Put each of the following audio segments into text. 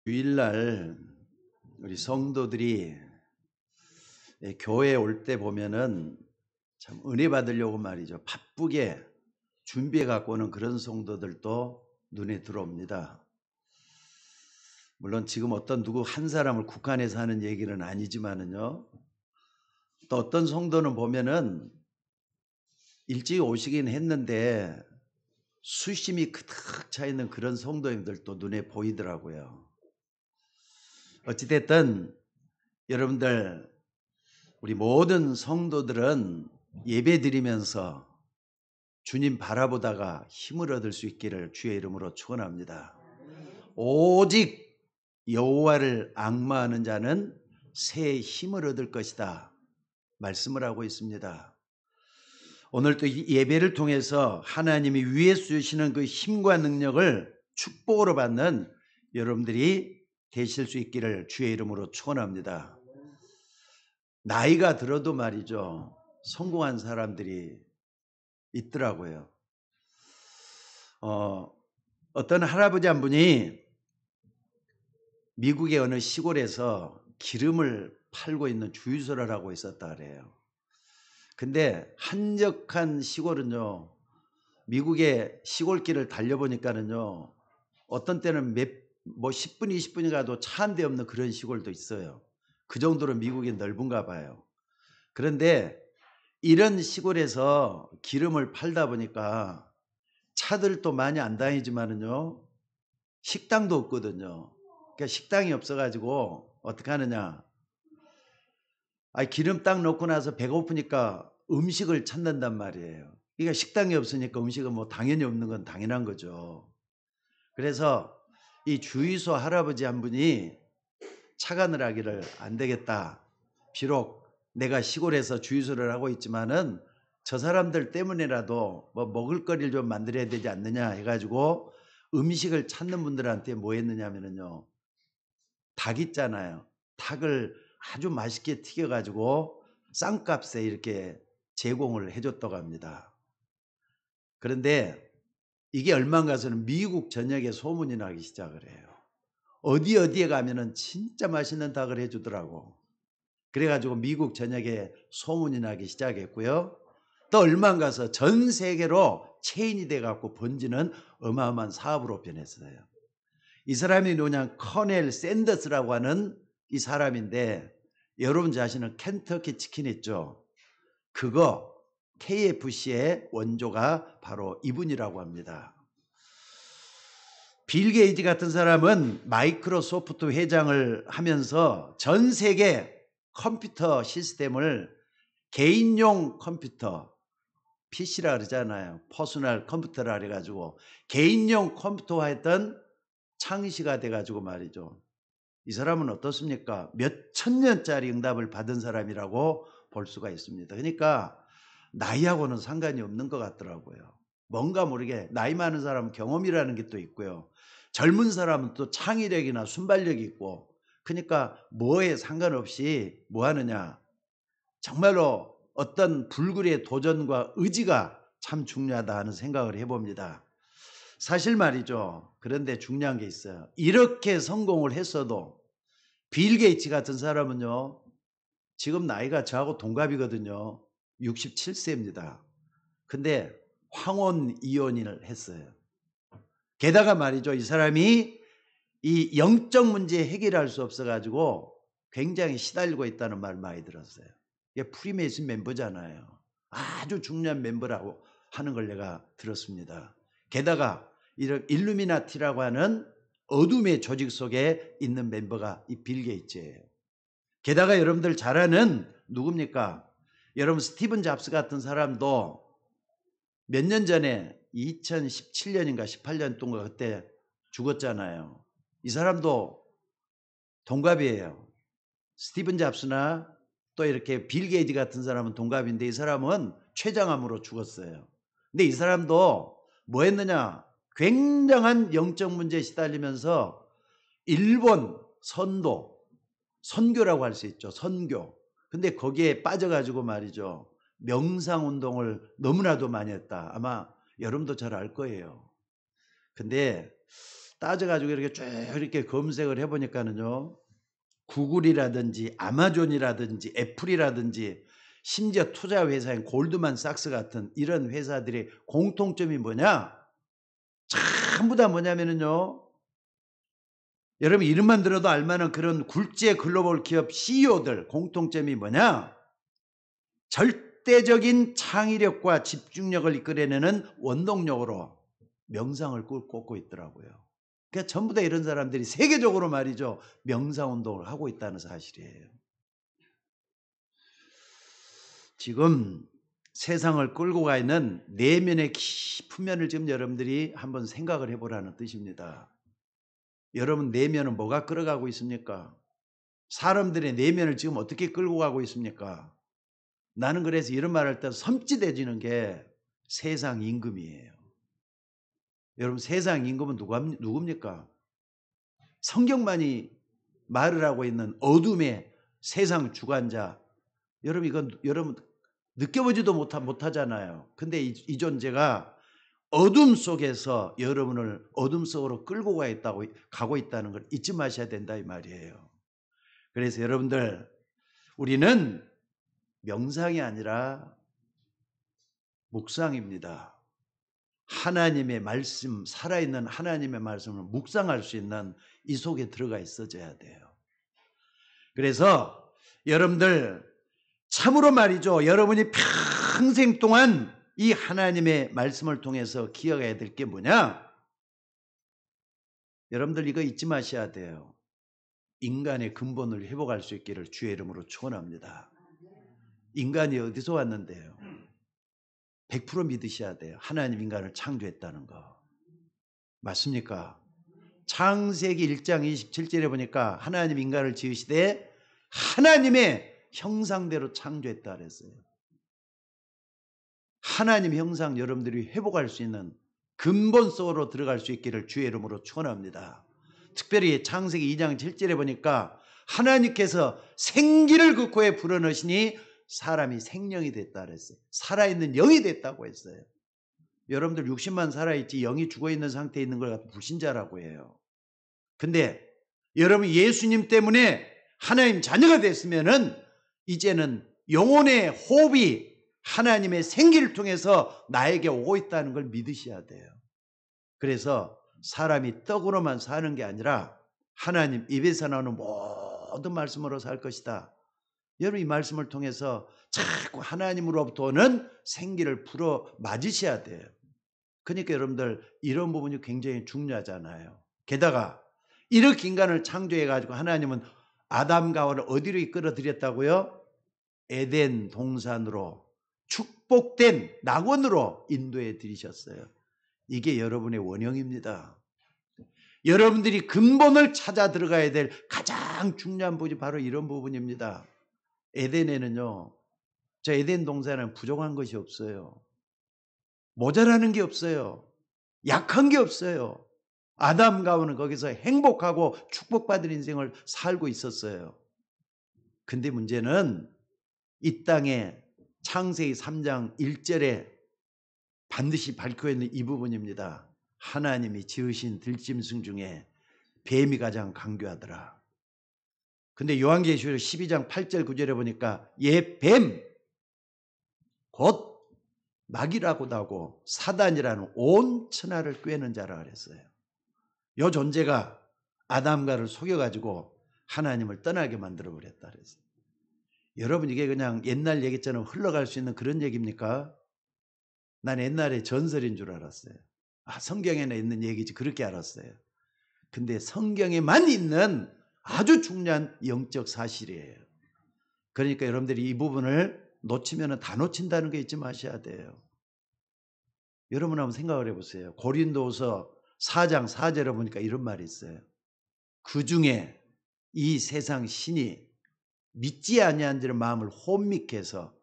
주일날 우리 성도들이 교회에 올 때 보면은 참 은혜 받으려고 말이죠. 바쁘게 준비해 갖고 오는 그런 성도들도 눈에 들어옵니다. 물론 지금 어떤 누구 한 사람을 국한해서 하는 얘기는 아니지만은요. 또 어떤 성도는 보면은 일찍 오시긴 했는데 수심이 가득 차 있는 그런 성도님들도 눈에 보이더라고요. 어찌됐든 여러분들 우리 모든 성도들은 예배드리면서 주님 바라보다가 힘을 얻을 수 있기를 주의 이름으로 축원합니다. 오직 여호와를 앙마하는 자는 새 힘을 얻을 것이다 말씀을 하고 있습니다. 오늘 또 이 예배를 통해서 하나님이 위에서 주시는 그 힘과 능력을 축복으로 받는 여러분들이 되실 수 있기를 주의 이름으로 축원합니다. 나이가 들어도 말이죠. 성공한 사람들이 있더라고요. 어떤 할아버지 한 분이 미국의 어느 시골에서 기름을 팔고 있는 주유소를 하고 있었다 그래요. 근데 한적한 시골은요, 미국의 시골길을 달려보니까는요, 어떤 때는 10분, 20분이 가도 차 한 대 없는 그런 시골도 있어요. 그 정도로 미국이 넓은가 봐요. 그런데 이런 시골에서 기름을 팔다 보니까 차들도 많이 안 다니지만은요, 식당도 없거든요. 그러니까 식당이 없어가지고 어떻게 하느냐. 기름 딱 넣고 나서 배고프니까 음식을 찾는단 말이에요. 그러니까 식당이 없으니까 음식은 뭐 당연히 없는 건 당연한 거죠. 그래서 이 주유소 할아버지 한 분이 차관을 하기를 안 되겠다. 비록 내가 시골에서 주유소를 하고 있지만은 저 사람들 때문에라도 뭐 먹을 거리를 좀 만들어야 되지 않느냐 해가지고 음식을 찾는 분들한테 뭐 했느냐면요. 닭 있잖아요. 닭을 아주 맛있게 튀겨가지고 싼값에 이렇게 제공을 해줬다고 합니다. 그런데 이게 얼마 안 가서는 미국 전역에 소문이 나기 시작을 해요. 어디에 가면은 진짜 맛있는 닭을 해주더라고. 그래가지고 미국 전역에 소문이 나기 시작했고요. 또 얼마 안 가서 전 세계로 체인이 돼갖고 번지는 어마어마한 사업으로 변했어요. 이 사람이 누구냐, 커넬 샌더스라고 하는 이 사람인데, 여러분 자신은 켄터키 치킨 있죠? 그거 KFC의 원조가 바로 이분이라고 합니다. 빌 게이츠 같은 사람은 마이크로소프트 회장을 하면서 전 세계 컴퓨터 시스템을 개인용 컴퓨터, PC라 그러잖아요. 퍼스널 컴퓨터라 그래가지고 개인용 컴퓨터화했던 창시가 돼가지고 말이죠. 이 사람은 어떻습니까? 몇 천 년짜리 응답을 받은 사람이라고 볼 수가 있습니다. 그러니까 나이하고는 상관이 없는 것 같더라고요. 뭔가 모르게 나이 많은 사람은 경험이라는 게 또 있고요. 젊은 사람은 또 창의력이나 순발력이 있고, 그러니까 뭐에 상관없이 뭐 하느냐. 정말로 어떤 불굴의 도전과 의지가 참 중요하다 하는 생각을 해봅니다. 사실 말이죠. 그런데 중요한 게 있어요. 이렇게 성공을 했어도 빌 게이츠 같은 사람은요, 지금 나이가 저하고 동갑이거든요. 67세입니다. 근데 황혼 이혼을 했어요. 게다가 말이죠. 이 사람이 이 영적 문제 해결할 수 없어가지고 굉장히 시달리고 있다는 말 많이 들었어요. 이게 프리메이슨 멤버잖아요. 아주 중요한 멤버라고 하는 걸 내가 들었습니다. 게다가 이런 일루미나티라고 하는 어둠의 조직 속에 있는 멤버가 이 빌 게이츠예요. 게다가 여러분들 잘 아는 누굽니까? 여러분 스티븐 잡스 같은 사람도 몇 년 전에 2017년인가 18년 동안 그때 죽었잖아요. 이 사람도 동갑이에요. 스티븐 잡스나 또 이렇게 빌 게이츠 같은 사람은 동갑인데 이 사람은 췌장암으로 죽었어요. 근데 이 사람도 뭐 했느냐? 굉장한 영적 문제에 시달리면서 일본 선교라고 할 수 있죠. 선교. 근데 거기에 빠져가지고 말이죠. 명상 운동을 너무나도 많이 했다. 아마 여러분도 잘 알 거예요. 근데 따져가지고 이렇게 쭉 이렇게 검색을 해보니까는요, 구글이라든지 아마존이라든지 애플이라든지 심지어 투자 회사인 골드만삭스 같은 이런 회사들의 공통점이 뭐냐? 전부 다 뭐냐면은요, 여러분 이름만 들어도 알만한 그런 굴지의 글로벌 기업 CEO들 공통점이 뭐냐? 절대적인 창의력과 집중력을 이끌어내는 원동력으로 명상을 꼽고 있더라고요. 그러니까 전부 다 이런 사람들이 세계적으로 말이죠, 명상 운동을 하고 있다는 사실이에요. 지금 세상을 끌고 가 있는 내면의 깊은 면을 지금 여러분들이 한번 생각을 해보라는 뜻입니다. 여러분 내면은 뭐가 끌어가고 있습니까? 사람들의 내면을 지금 어떻게 끌고 가고 있습니까? 나는 그래서 이런 말을 할 때 섬찟해지는 게 세상 임금이에요. 여러분 세상 임금은 누굽니까? 성경만이 말을 하고 있는 어둠의 세상 주관자. 여러분 이건 여러분 느껴보지도 못하잖아요. 근데 이 존재가 어둠 속에서 여러분을 어둠 속으로 끌고 가고 있다는 걸 잊지 마셔야 된다 이 말이에요. 그래서 여러분들 우리는 명상이 아니라 묵상입니다. 하나님의 말씀, 살아있는 하나님의 말씀을 묵상할 수 있는 이 속에 들어가 있어져야 돼요. 그래서 여러분들 참으로 말이죠, 여러분이 평생 동안 이 하나님의 말씀을 통해서 기억해야 될 게 뭐냐? 여러분들 이거 잊지 마셔야 돼요. 인간의 근본을 회복할 수 있기를 주의 이름으로 축원합니다. 인간이 어디서 왔는데요? 100% 믿으셔야 돼요. 하나님 인간을 창조했다는 거. 맞습니까? 창세기 1장 27절에 보니까 하나님 인간을 지으시되 하나님의 형상대로 창조했다 그랬어요. 하나님 형상 여러분들이 회복할 수 있는 근본 속으로 들어갈 수 있기를 주의 이름으로 축원합니다. 특별히 창세기 2장 7절에 보니까 하나님께서 생기를 그 코에 불어넣으시니 사람이 생명이 됐다 그랬어요. 살아있는 영이 됐다고 했어요. 여러분들 60만 살아있지 영이 죽어있는 상태에 있는 걸 갖고 불신자라고 해요. 근데 여러분 예수님 때문에 하나님 자녀가 됐으면은 이제는 영혼의 호흡이 하나님의 생기를 통해서 나에게 오고 있다는 걸 믿으셔야 돼요. 그래서 사람이 떡으로만 사는 게 아니라 하나님 입에서 나오는 모든 말씀으로 살 것이다. 여러분 이 말씀을 통해서 자꾸 하나님으로부터 오는 생기를 불어 맞으셔야 돼요. 그러니까 여러분들 이런 부분이 굉장히 중요하잖아요. 게다가 이렇게 인간을 창조해가지고 하나님은 아담과 하와를 어디로 이끌어 들였다고요? 에덴 동산으로 축복된 낙원으로 인도해 드리셨어요. 이게 여러분의 원형입니다. 여러분들이 근본을 찾아 들어가야 될 가장 중요한 부분이 바로 이런 부분입니다. 에덴에는요, 저 에덴 동산은 부족한 것이 없어요. 모자라는 게 없어요. 약한 게 없어요. 아담과 하와는 거기서 행복하고 축복받은 인생을 살고 있었어요. 근데 문제는 이 땅에 창세기 3장 1절에 반드시 밝혀있는 이 부분입니다. 하나님이 지으신 들짐승 중에 뱀이 가장 강교하더라. 근데 요한계시록 12장 8절 9절에 보니까 얘 뱀, 곧 마귀라고도 하고 사단이라는 온 천하를 꿰는 자라 그랬어요. 이 존재가 아담과를 속여가지고 하나님을 떠나게 만들어버렸다 그랬어요. 여러분 이게 그냥 옛날 얘기처럼 흘러갈 수 있는 그런 얘기입니까? 난 옛날에 전설인 줄 알았어요. 성경에는 있는 얘기지 그렇게 알았어요. 근데 성경에만 있는 아주 중요한 영적 사실이에요. 그러니까 여러분들이 이 부분을 놓치면 다 놓친다는 거 잊지 마셔야 돼요. 여러분 한번 생각을 해보세요. 고린도서 4장 4절에 보니까 이런 말이 있어요. 그 중에 이 세상 신이 믿지 아니한 자의 마음을 혼미케 해서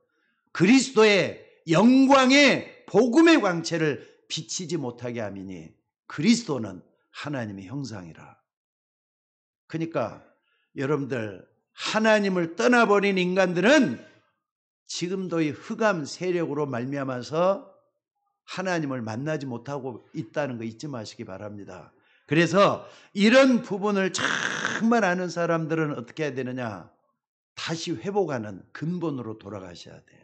그리스도의 영광의 복음의 광채를 비치지 못하게 함이니 그리스도는 하나님의 형상이라. 그러니까 여러분들 하나님을 떠나버린 인간들은 지금도 이 흑암 세력으로 말미암아서 하나님을 만나지 못하고 있다는 거 잊지 마시기 바랍니다. 그래서 이런 부분을 정말 아는 사람들은 어떻게 해야 되느냐? 다시 회복하는 근본으로 돌아가셔야 돼요.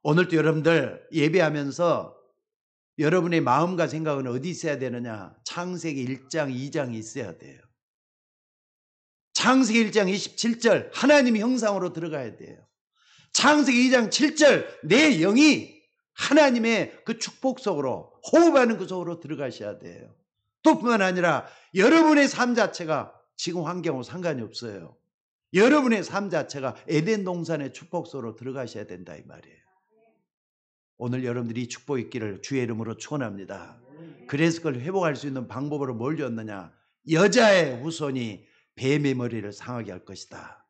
오늘도 여러분들 예배하면서 여러분의 마음과 생각은 어디 있어야 되느냐? 창세기 1장, 2장이 있어야 돼요. 창세기 1장 27절 하나님의 형상으로 들어가야 돼요. 창세기 2장 7절 내 영이 하나님의 그 축복 속으로 호흡하는 그 속으로 들어가셔야 돼요. 또 뿐만 아니라 여러분의 삶 자체가 지금 환경하고 상관이 없어요. 여러분의 삶 자체가 에덴 동산의 축복 속으로 들어가셔야 된다 이 말이에요. 오늘 여러분들이 이 축복 있기를 주의 이름으로 축원합니다. 그래서 그걸 회복할 수 있는 방법으로 뭘 줬느냐? 여자의 후손이 뱀의 머리를 상하게 할 것이다.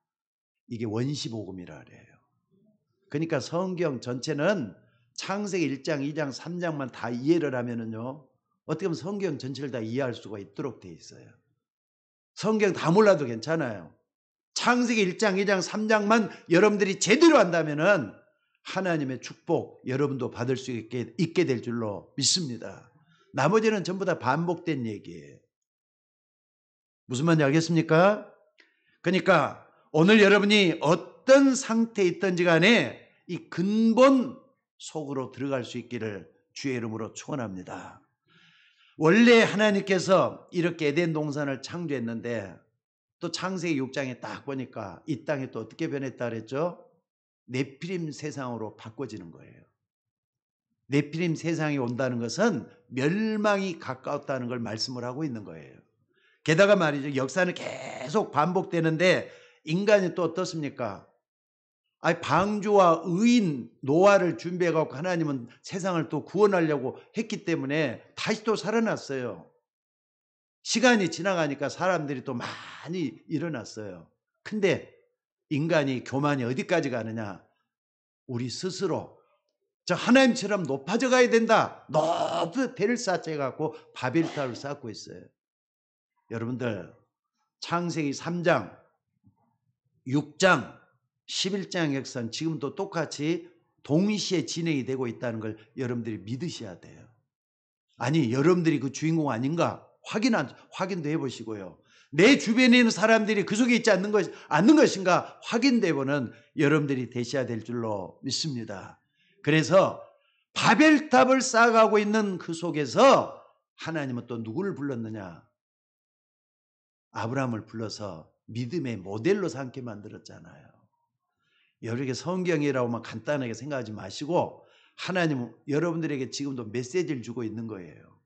이게 원시복음이라 그래요. 그러니까 성경 전체는 창세기 1장, 2장, 3장만 다 이해를 하면은요, 어떻게 보면 성경 전체를 다 이해할 수가 있도록 돼 있어요. 성경 다 몰라도 괜찮아요. 창세기 1장, 2장, 3장만 여러분들이 제대로 한다면은 하나님의 축복 여러분도 받을 수 있게 될 줄로 믿습니다. 나머지는 전부 다 반복된 얘기예요. 무슨 말인지 알겠습니까? 그러니까 오늘 여러분이 어떤 상태에 있든지 간에 이 근본 속으로 들어갈 수 있기를 주의 이름으로 축원합니다. 원래 하나님께서 이렇게 에덴 동산을 창조했는데 또 창세기 6장에 딱 보니까 이 땅이 또 어떻게 변했다 그랬죠? 네피림 세상으로 바꿔지는 거예요. 네피림 세상이 온다는 것은 멸망이 가까웠다는 걸 말씀을 하고 있는 거예요. 게다가 말이죠. 역사는 계속 반복되는데 인간이 또 어떻습니까? 방주와 의인 노아를 준비해갖고 하나님은 세상을 또 구원하려고 했기 때문에 다시 또 살아났어요. 시간이 지나가니까 사람들이 또 많이 일어났어요. 근데 인간이 교만이 어디까지 가느냐? 우리 스스로 저 하나님처럼 높아져 가야 된다. 높은 대를 쌓아갖고 바벨탑을 쌓고 있어요. 여러분들 창세기 3장, 6장, 11장 역사는 지금도 똑같이 동시에 진행이 되고 있다는 걸 여러분들이 믿으셔야 돼요. 아니 여러분들이 그 주인공 아닌가? 확인도 해보시고요. 내 주변에 있는 사람들이 그 속에 있지 않는 것인가 확인되고는 여러분들이 되셔야 될 줄로 믿습니다. 그래서 바벨탑을 쌓아가고 있는 그 속에서 하나님은 또 누구를 불렀느냐? 아브라함을 불러서 믿음의 모델로 삼게 만들었잖아요. 여러분에게 성경이라고만 간단하게 생각하지 마시고 하나님은 여러분들에게 지금도 메시지를 주고 있는 거예요.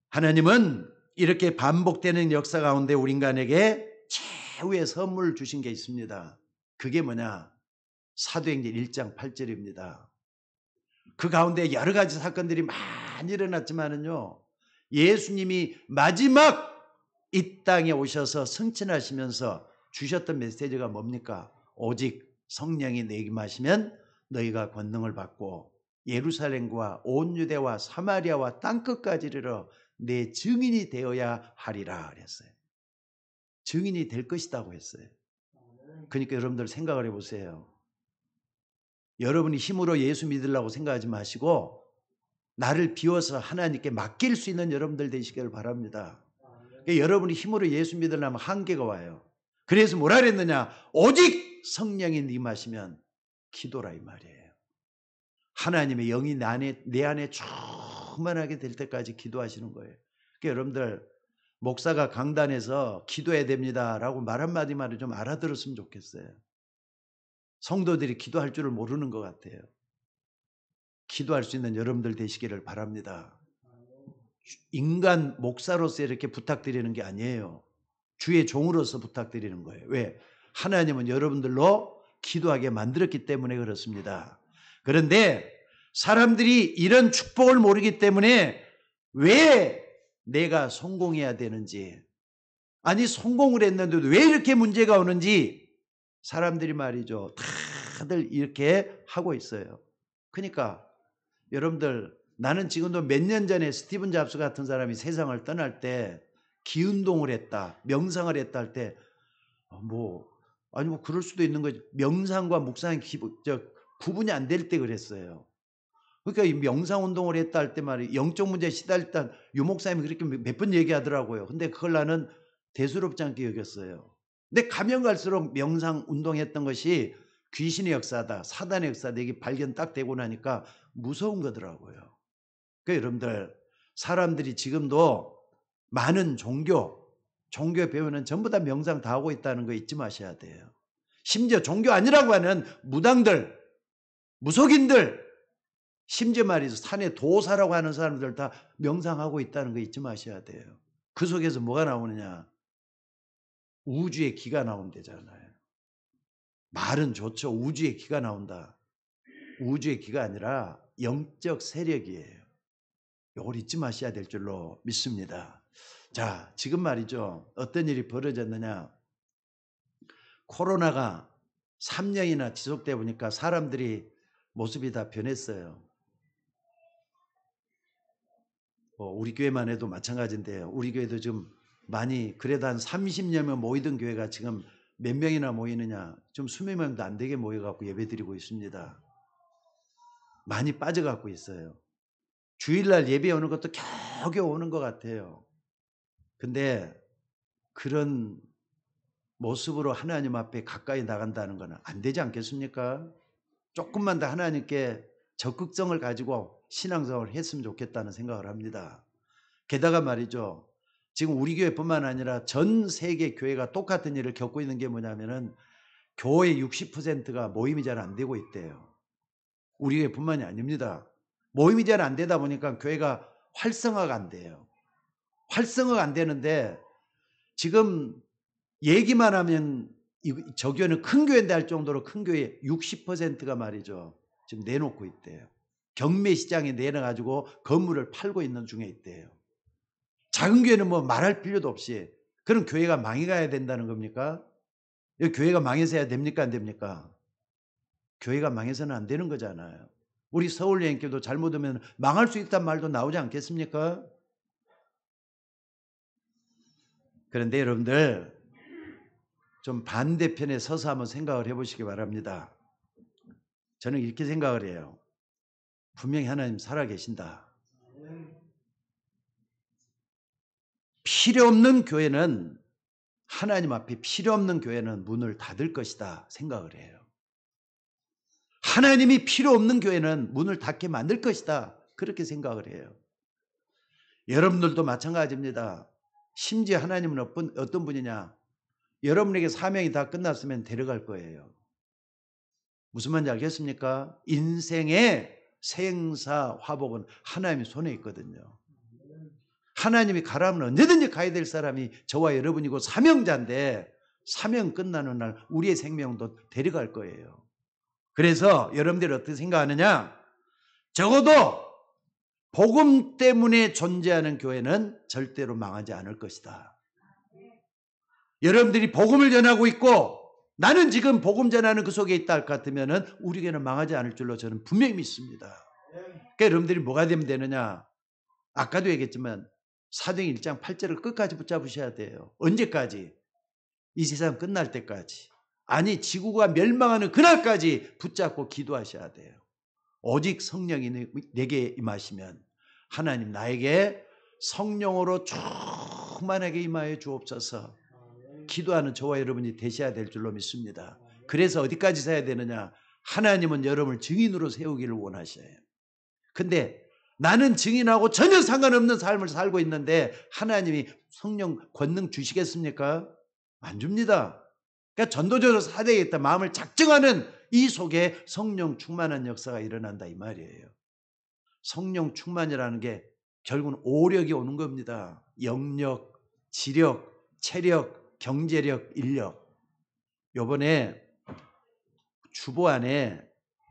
하나님은 이렇게 반복되는 역사 가운데 우리 인간에게 최후의 선물을 주신 게 있습니다. 그게 뭐냐? 사도행전 1장 8절입니다. 그 가운데 여러 가지 사건들이 많이 일어났지만은요, 예수님이 마지막 이 땅에 오셔서 승천하시면서 주셨던 메시지가 뭡니까? 오직 성령이 내게 임하시면 너희가 권능을 받고 예루살렘과 온 유대와 사마리아와 땅끝까지 이르러 내 증인이 되어야 하리라 그랬어요. 증인이 될 것이라고 했어요. 그러니까 여러분들 생각을 해보세요. 여러분이 힘으로 예수 믿으려고 생각하지 마시고 나를 비워서 하나님께 맡길 수 있는 여러분들 되시기를 바랍니다. 그러니까 여러분이 힘으로 예수 믿으려면 한계가 와요. 그래서 뭐라 그랬느냐? 오직 성령이 임하시면 기도라 이 말이에요. 하나님의 영이 내 안에 충만하게 될 때까지 기도하시는 거예요. 그러니까 여러분들 목사가 강단에서 기도해야 됩니다라고 말 한마디만 좀 알아들었으면 좋겠어요. 성도들이 기도할 줄을 모르는 것 같아요. 기도할 수 있는 여러분들 되시기를 바랍니다. 인간 목사로서 이렇게 부탁드리는 게 아니에요. 주의 종으로서 부탁드리는 거예요. 왜? 하나님은 여러분들로 기도하게 만들었기 때문에 그렇습니다. 그런데 사람들이 이런 축복을 모르기 때문에 왜 내가 성공해야 되는지, 아니 성공을 했는데도 왜 이렇게 문제가 오는지 사람들이 말이죠. 다들 이렇게 하고 있어요. 그러니까 여러분들 나는 지금도 몇 년 전에 스티븐 잡스 같은 사람이 세상을 떠날 때 기운동을 했다, 명상을 했다 할 때 그럴 수도 있는 거지. 명상과 묵상이 구분이 안 될 때 그랬어요. 그러니까 이 명상운동을 했다 할 때 말이에요. 영적 문제에 시달렸다 유목사님이 그렇게 몇 번 얘기하더라고요. 근데 그걸 나는 대수롭지 않게 여겼어요. 근데 가면 갈수록 명상운동했던 것이 귀신의 역사다, 사단의 역사다, 이게 발견 딱 되고 나니까 무서운 거더라고요. 그러니까 여러분들, 사람들이 지금도 많은 종교 배우는 전부 다 명상 다 하고 있다는 거 잊지 마셔야 돼요. 심지어 종교 아니라고 하는 무당들, 무속인들, 심지어 말이죠, 산에 도사라고 하는 사람들 다 명상하고 있다는 거 잊지 마셔야 돼요. 그 속에서 뭐가 나오느냐? 우주의 기가 나온대잖아요. 말은 좋죠. 우주의 기가 나온다. 우주의 기가 아니라 영적 세력이에요. 이걸 잊지 마셔야 될 줄로 믿습니다. 자, 지금 말이죠, 어떤 일이 벌어졌느냐? 코로나가 3년이나 지속되다 보니까 사람들이 모습이 다 변했어요. 우리 교회만 해도 마찬가지인데요. 우리 교회도 지금 많이, 그래도 한 30여 명 모이던 교회가 지금 몇 명이나 모이느냐? 좀 20명도 안 되게 모여갖고 예배드리고 있습니다. 많이 빠져갖고 있어요. 주일날 예배 오는 것도 겨우겨우 오는 것 같아요. 근데 그런 모습으로 하나님 앞에 가까이 나간다는 건 안 되지 않겠습니까? 조금만 더 하나님께 적극성을 가지고 신앙생활을 했으면 좋겠다는 생각을 합니다. 게다가 말이죠, 지금 우리 교회뿐만 아니라 전 세계 교회가 똑같은 일을 겪고 있는 게 뭐냐면은 교회 60%가 모임이 잘 안 되고 있대요. 우리 교회뿐만이 아닙니다. 모임이 잘 안 되다 보니까 교회가 활성화가 안 돼요. 활성화가 안 되는데 지금 얘기만 하면 저 교회는 큰 교회인데 할 정도로 큰 교회 60%가 말이죠, 지금 내놓고 있대요. 경매 시장에 내놔가지고 건물을 팔고 있는 중에 있대요. 작은 교회는 뭐 말할 필요도 없이 그런 교회가 망해가야 된다는 겁니까? 여기 교회가 망해서 해야 됩니까? 안 됩니까? 교회가 망해서는 안 되는 거잖아요. 우리 서울여행교도 잘못하면 망할 수 있단 말도 나오지 않겠습니까? 그런데 여러분들, 좀 반대편에 서서 한번 생각을 해보시기 바랍니다. 저는 이렇게 생각을 해요. 분명히 하나님 살아계신다. 필요 없는 교회는, 하나님 앞에 필요 없는 교회는 문을 닫을 것이다 생각을 해요. 하나님이 필요 없는 교회는 문을 닫게 만들 것이다, 그렇게 생각을 해요. 여러분들도 마찬가지입니다. 심지어 하나님은 어떤 분이냐? 여러분에게 사명이 다 끝났으면 데려갈 거예요. 무슨 말인지 알겠습니까? 인생의 생사 화복은 하나님의 손에 있거든요. 하나님이 가라면 언제든지 가야 될 사람이 저와 여러분이고 사명자인데, 사명 끝나는 날 우리의 생명도 데려갈 거예요. 그래서 여러분들이 어떻게 생각하느냐? 적어도 복음 때문에 존재하는 교회는 절대로 망하지 않을 것이다. 여러분들이 복음을 전하고 있고 나는 지금 복음 전하는 그 속에 있다 할 것 같으면 우리 교회는 망하지 않을 줄로 저는 분명히 믿습니다. 그러니까 여러분들이 뭐가 되면 되느냐? 아까도 얘기했지만 사도행 1장 8절을 끝까지 붙잡으셔야 돼요. 언제까지? 이 세상 끝날 때까지. 아니, 지구가 멸망하는 그날까지 붙잡고 기도하셔야 돼요. 오직 성령이 내게 임하시면, 하나님 나에게 성령으로 충만하게 임하여 주옵소서, 기도하는 저와 여러분이 되셔야 될 줄로 믿습니다. 그래서 어디까지 사야 되느냐? 하나님은 여러분을 증인으로 세우기를 원하셔요. 근데 나는 증인하고 전혀 상관없는 삶을 살고 있는데 하나님이 성령 권능 주시겠습니까? 안 줍니다. 그러니까 전도적으로 사되겠다 마음을 작정하는 이 속에 성령 충만한 역사가 일어난다 이 말이에요. 성령 충만이라는 게 결국은 오력이 오는 겁니다. 영력, 지력, 체력, 경제력, 인력. 요번에 주보 안에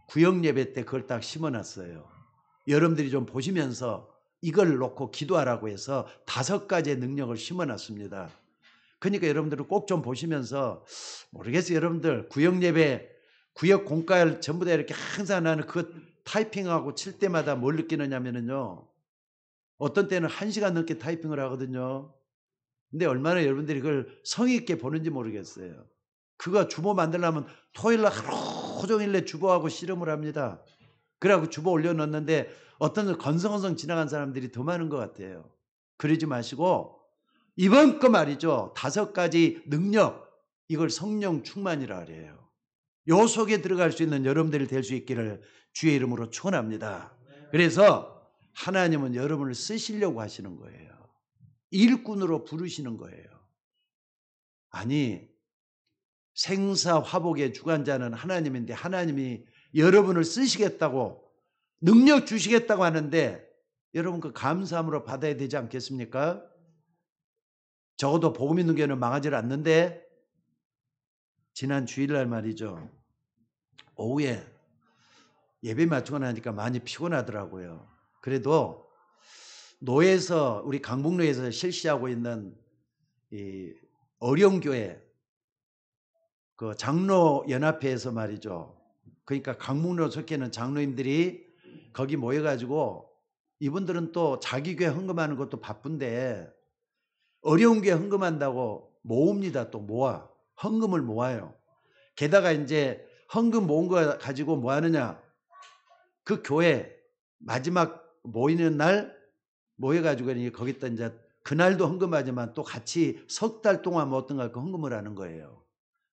구역예배 때 그걸 딱 심어놨어요. 여러분들이 좀 보시면서 이걸 놓고 기도하라고 해서 5가지의 능력을 심어놨습니다. 그러니까 여러분들은 꼭 좀 보시면서, 모르겠어요. 여러분들 구역예배, 구역 공과를 전부 다 이렇게 항상 나는 그거 타이핑하고 칠 때마다 뭘 느끼느냐면요, 어떤 때는 1시간 넘게 타이핑을 하거든요. 근데 얼마나 여러분들이 그걸 성의 있게 보는지 모르겠어요. 그거 주보 만들려면 토요일날 하루 종일 주보하고 씨름을 합니다. 그래갖고 주보 올려놓는데 어떤 건성건성 지나간 사람들이 더 많은 것 같아요. 그러지 마시고 이번 거 말이죠. 5가지 능력, 이걸 성령 충만이라 그래요. 요 속에 들어갈 수 있는 여러분들이 될 수 있기를 주의 이름으로 축원합니다. 그래서 하나님은 여러분을 쓰시려고 하시는 거예요. 일꾼으로 부르시는 거예요. 아니, 생사화복의 주관자는 하나님인데 하나님이 여러분을 쓰시겠다고 능력 주시겠다고 하는데 여러분 그 감사함으로 받아야 되지 않겠습니까? 적어도 복음 있는 교회는 망하지 않는데 지난 주일날 말이죠. 오후에 예배 마치고 나니까 많이 피곤하더라고요. 그래도 노에서 우리 강북로에서 실시하고 있는 이 어려운 교회 그 장로연합회에서 말이죠. 그러니까 강북로 속해 있는 장로님들이 거기 모여가지고 이분들은 또 자기 교회 헌금하는 것도 바쁜데 어려운 교회 헌금한다고 모읍니다. 또 모아 헌금을 모아요. 게다가 이제 헌금 모은 거 가지고 뭐 하느냐, 그 교회 마지막 모이는 날 모여가지고 거기다 이제 그날도 헌금하지만 또 같이 석 달 동안 뭐 어떤가 그 헌금을 하는 거예요.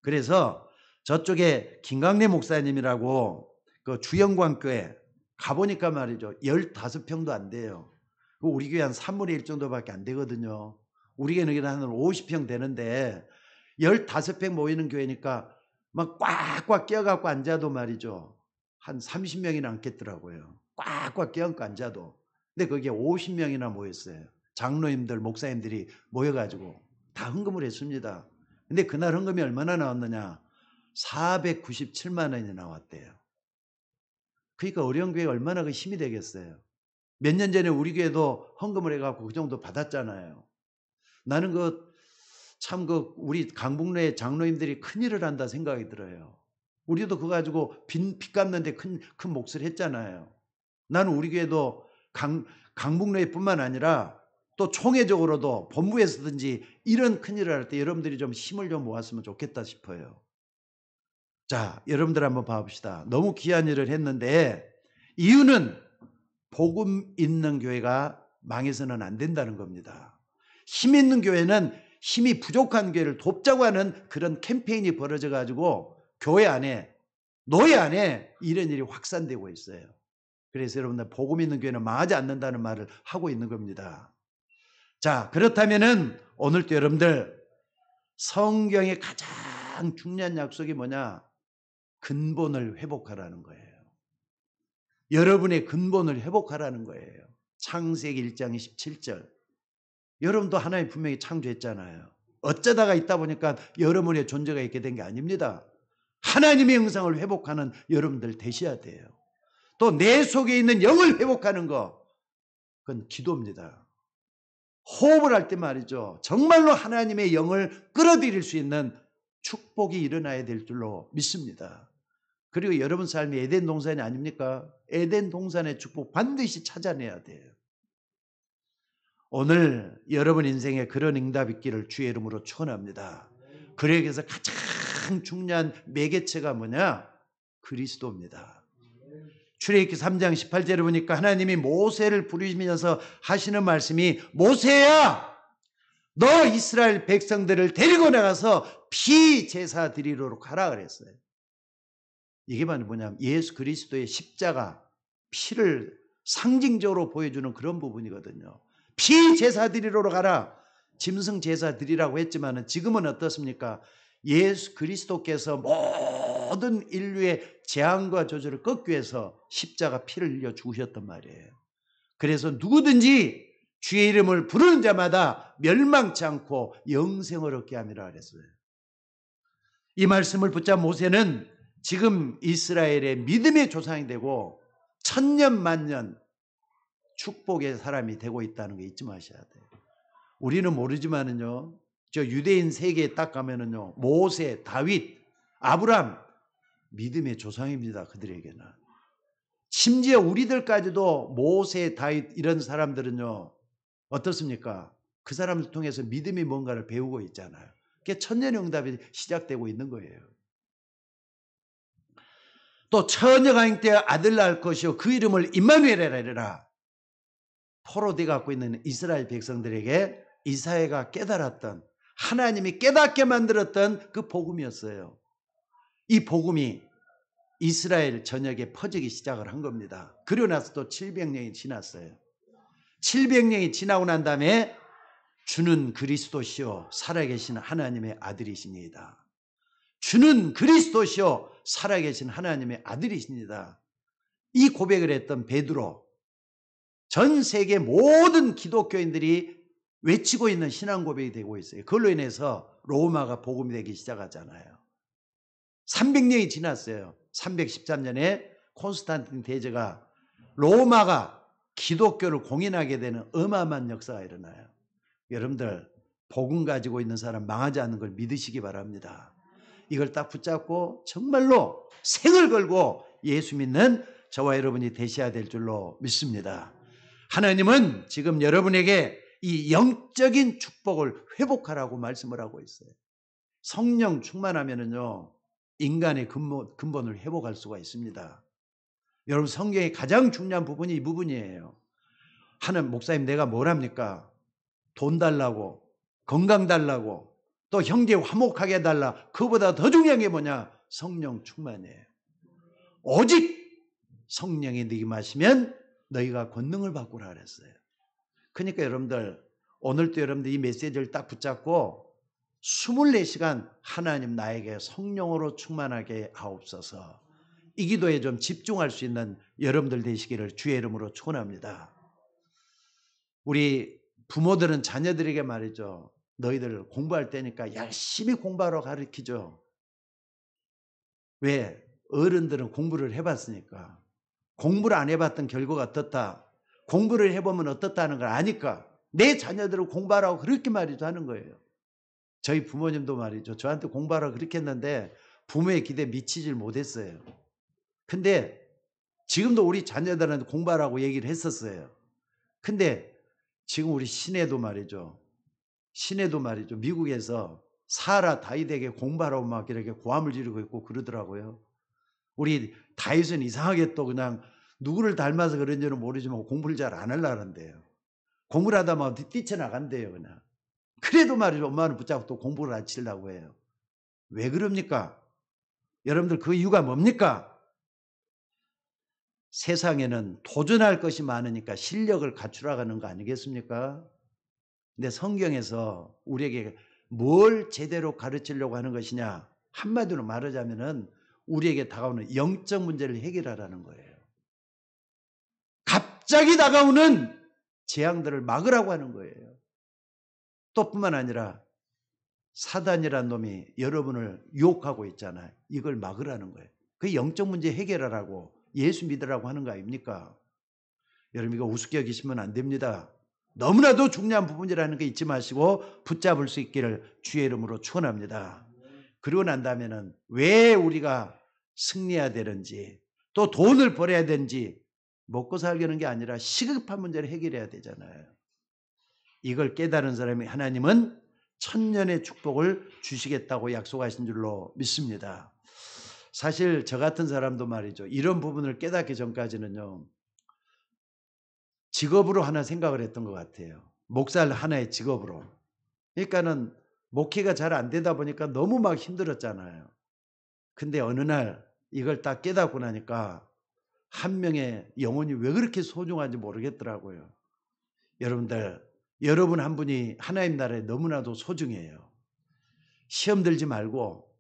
그래서 저쪽에 김강래 목사님이라고 그 주영광교회 가보니까 말이죠. 15평도 안 돼요. 우리 교회 한 3분의 1 정도밖에 안 되거든요. 우리 교회는 한 50평 되는데 15평 모이는 교회니까 막 꽉꽉 끼어갖고 앉아도 말이죠. 한 30명이나 앉겠더라고요. 꽉꽉 끼어갖고 앉아도. 근데 거기에 50명이나 모였어요. 장로님들, 목사님들이 모여가지고 다 헌금을 했습니다. 근데 그날 헌금이 얼마나 나왔느냐? 497만 원이 나왔대요. 그러니까 어려운 교회가 얼마나 그 힘이 되겠어요. 몇 년 전에 우리 교회도 헌금을 해갖고 그 정도 받았잖아요. 나는 우리 강북로의 장로님들이 큰일을 한다 생각이 들어요. 우리도 그거 가지고 빚 갚는데 큰 몫을 했잖아요. 나는 우리 교회도 강북로에 뿐만 아니라 또 총회적으로도 본부에서든지 이런 큰일을 할 때 여러분들이 좀 힘을 좀 모았으면 좋겠다 싶어요. 자, 여러분들 한번 봐봅시다. 너무 귀한 일을 했는데 이유는 복음 있는 교회가 망해서는 안 된다는 겁니다. 힘 있는 교회는 힘이 부족한 교회를 돕자고 하는 그런 캠페인이 벌어져 가지고 교회 안에, 노예 안에 이런 일이 확산되고 있어요. 그래서 여러분들 복음 있는 교회는 망하지 않는다는 말을 하고 있는 겁니다. 자, 그렇다면은 오늘도 여러분들 성경의 가장 중요한 약속이 뭐냐? 근본을 회복하라는 거예요. 여러분의 근본을 회복하라는 거예요. 창세기 1장 17절. 여러분도 하나님 분명히 창조했잖아요. 어쩌다가 있다 보니까 여러분의 존재가 있게 된 게 아닙니다. 하나님의 형상을 회복하는 여러분들 되셔야 돼요. 또 내 속에 있는 영을 회복하는 거, 그건 기도입니다. 호흡을 할 때 말이죠. 정말로 하나님의 영을 끌어들일 수 있는 축복이 일어나야 될 줄로 믿습니다. 그리고 여러분 삶이 에덴 동산이 아닙니까? 에덴 동산의 축복 반드시 찾아내야 돼요. 오늘 여러분 인생에 그런 응답 있기를 주의 이름으로 축원합니다. 그러기 위해서 가장 중요한 매개체가 뭐냐? 그리스도입니다. 출애굽기 3장 18절에 보니까 하나님이 모세를 부르시면서 하시는 말씀이 모세야, 너 이스라엘 백성들을 데리고 나가서 피제사 드리러 가라 그랬어요. 이게 바로 뭐냐면 예수 그리스도의 십자가 피를 상징적으로 보여주는 그런 부분이거든요. 피제사 드리러 가라. 짐승 제사 드리라고 했지만 지금은 어떻습니까? 예수 그리스도께서 모든 인류의 재앙과 저주를 꺾기 위해서 십자가 피를 흘려 죽으셨단 말이에요. 그래서 누구든지 주의 이름을 부르는 자마다 멸망치 않고 영생을 얻게 함이라 그랬어요. 이 말씀을 붙잡 모세는 지금 이스라엘의 믿음의 조상이 되고 천년 만년 축복의 사람이 되고 있다는 거 잊지 마셔야 돼요. 우리는 모르지만은요, 저 유대인 세계에 딱 가면은요, 모세, 다윗, 아브람 믿음의 조상입니다. 그들에게는. 심지어 우리들까지도 모세, 다윗 이런 사람들은요, 어떻습니까? 그 사람들 통해서 믿음이 뭔가를 배우고 있잖아요. 그게 천년의 응답이 시작되고 있는 거예요. 또 처녀가 잉태하여 아들 낳을 것이요 그 이름을 임마누엘이라 하리라. 포로되어 갖고 있는 이스라엘 백성들에게 이사야가 깨달았던, 하나님이 깨닫게 만들었던 그 복음이었어요. 이 복음이 이스라엘 전역에 퍼지기 시작을 한 겁니다. 그러고 나서 또 700년이 지났어요. 700년이 지나고 난 다음에 주는 그리스도시요 살아계신 하나님의 아들이십니다. 주는 그리스도시요 살아계신 하나님의 아들이십니다. 이 고백을 했던 베드로, 전 세계 모든 기독교인들이 외치고 있는 신앙 고백이 되고 있어요. 그걸로 인해서 로마가 복음이 되기 시작하잖아요. 300년이 지났어요. 313년에 콘스탄틴 대제가 로마가 기독교를 공인하게 되는 어마어마한 역사가 일어나요. 여러분들 복음 가지고 있는 사람 망하지 않는 걸 믿으시기 바랍니다. 이걸 딱 붙잡고 정말로 생을 걸고 예수 믿는 저와 여러분이 되셔야 될 줄로 믿습니다. 하나님은 지금 여러분에게 이 영적인 축복을 회복하라고 말씀을 하고 있어요. 성령 충만하면은요 인간의 근본을 회복할 수가 있습니다. 여러분 성경의 가장 중요한 부분이 이 부분이에요. 하는 목사님 내가 뭘 합니까? 돈 달라고, 건강 달라고, 또 형제 화목하게 해달라. 그보다 더 중요한 게 뭐냐? 성령 충만이에요. 오직 성령이 너희 마시면 너희가 권능을 받으라 그랬어요. 그러니까 여러분들 오늘도 여러분들 이 메시지를 딱 붙잡고 24시간 하나님 나에게 성령으로 충만하게 하옵소서. 이 기도에 좀 집중할 수 있는 여러분들 되시기를 주의 이름으로 축원합니다. 우리 부모들은 자녀들에게 말이죠. 너희들 공부할 때니까 열심히 공부하러 가르치죠. 왜? 어른들은 공부를 해봤으니까. 공부를 안 해봤던 결과가 어떻다. 공부를 해보면 어떻다는 걸 아니까 내 자녀들을 공부하라고 그렇게 말이죠 하는 거예요. 저희 부모님도 말이죠. 저한테 공부하라고 그렇게 했는데 부모의 기대에 미치질 못했어요. 근데 지금도 우리 자녀들한테 공부하라고 얘기를 했었어요. 근데 지금 우리 시내도 말이죠. 미국에서 사라 다윗에게 공부하라고 막 이렇게 고함을 지르고 있고 그러더라고요. 우리 다윗은 이상하게 또 그냥 누구를 닮아서 그런지는 모르지만 공부를 잘 안 하려는데요. 공부를 하다 보면 뛰쳐나간대요 그냥. 그래도 말이죠. 엄마는 붙잡고 또 공부를 가르치려고 해요. 왜 그럽니까? 여러분들 그 이유가 뭡니까? 세상에는 도전할 것이 많으니까 실력을 갖추라가는 거 아니겠습니까? 근데 성경에서 우리에게 뭘 제대로 가르치려고 하는 것이냐? 한마디로 말하자면은 우리에게 다가오는 영적 문제를 해결하라는 거예요. 갑자기 다가오는 재앙들을 막으라고 하는 거예요. 또 뿐만 아니라 사단이라는 놈이 여러분을 유혹하고 있잖아요. 이걸 막으라는 거예요. 그 영적 문제 해결하라고 예수 믿으라고 하는 거 아닙니까? 여러분 이거 우습게 여기시면 안 됩니다. 너무나도 중요한 부분이라는 거 잊지 마시고 붙잡을 수 있기를 주의 이름으로 축원합니다. 그리고 난 다음에는 왜 우리가 승리해야 되는지 또 돈을 벌어야 되는지 먹고 살려는 게 아니라 시급한 문제를 해결해야 되잖아요. 이걸 깨달은 사람이 하나님은 천년의 축복을 주시겠다고 약속하신 줄로 믿습니다. 사실 저 같은 사람도 말이죠. 이런 부분을 깨닫기 전까지는요. 직업으로 하나 생각을 했던 것 같아요. 목사를 하나의 직업으로. 그러니까는 목회가 잘 안 되다 보니까 너무 막 힘들었잖아요. 근데 어느 날 이걸 딱 깨닫고 나니까 한 명의 영혼이 왜 그렇게 소중한지 모르겠더라고요. 여러분들, 여러분 한 분이 하나님 나라에 너무나도 소중해요. 시험 들지 말고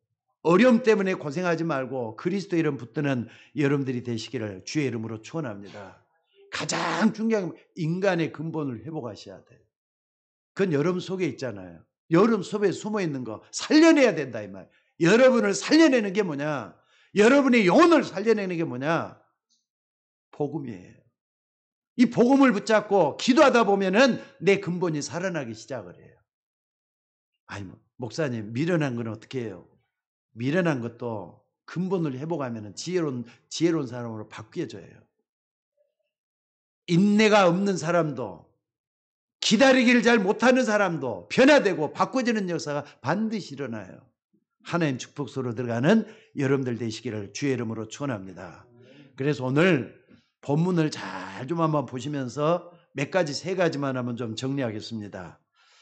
어려움 때문에 고생하지 말고 그리스도 이름 붙드는 여러분들이 되시기를 주의 이름으로 축원합니다. 가장 중요한 건 인간의 근본을 회복하셔야 돼요. 그건 여러분 속에 있잖아요. 여러분 속에 숨어 있는 거 살려내야 된다 이 말. 여러분을 살려내는 게 뭐냐? 여러분의 영혼을 살려내는 게 뭐냐? 복음이에요. 이 복음을 붙잡고 기도하다 보면은 내 근본이 살아나기 시작을 해요. 아니 목사님 미련한 건 어떻게 해요? 미련한 것도 근본을 회복하면은 지혜로운 사람으로 바뀌어져요. 인내가 없는 사람도 기다리기를 잘 못하는 사람도 변화되고 바꿔지는 역사가 반드시 일어나요. 하나님 축복소로 들어가는 여러분들 되시기를 주의 이름으로 축원합니다. 그래서 오늘 본문을 잘 좀 한번 보시면서 몇 가지, 세 가지만 한번 좀 정리하겠습니다.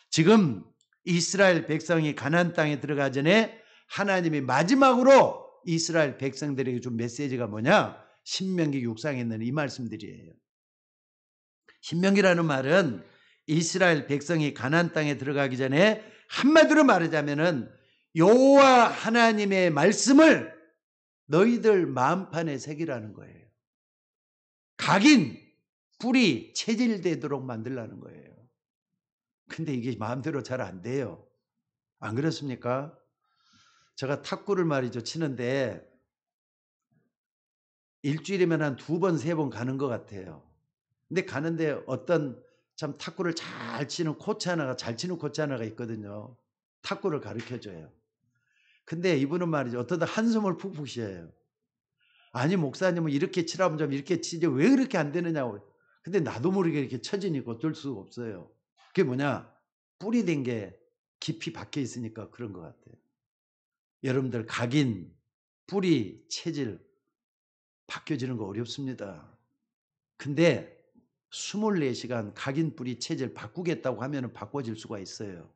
지금 이스라엘 백성이 가나안 땅에 들어가기 전에 하나님이 마지막으로 이스라엘 백성들에게 준 메시지가 뭐냐? 신명기 6장에 있는 이 말씀들이에요. 신명기라는 말은 이스라엘 백성이 가나안 땅에 들어가기 전에 한마디로 말하자면은 여호와 하나님의 말씀을 너희들 마음판에 새기라는 거예요. 각인, 뿌리, 체질되도록 만들라는 거예요. 근데 이게 마음대로 잘 안 돼요. 안 그렇습니까? 제가 탁구를 말이죠 치는데 일주일이면 한 2번, 3번 가는 것 같아요. 근데 가는데 어떤 참 탁구를 잘 치는 코치 하나가, 잘 치는 코치 하나가 있거든요. 탁구를 가르쳐줘요. 근데 이분은 말이죠, 어떠다 한숨을 푹푹 쉬어요. 아니 목사님은 이렇게 치라면 좀 이렇게 치지 왜 그렇게 안 되느냐고. 근데 나도 모르게 이렇게 처지니까 어쩔 수가 없어요. 그게 뭐냐? 뿌리 된 게 깊이 박혀 있으니까 그런 것 같아요. 여러분들 각인, 뿌리, 체질 바뀌어지는 거 어렵습니다. 근데 24시간 각인, 뿌리, 체질 바꾸겠다고 하면 바꿔질 수가 있어요.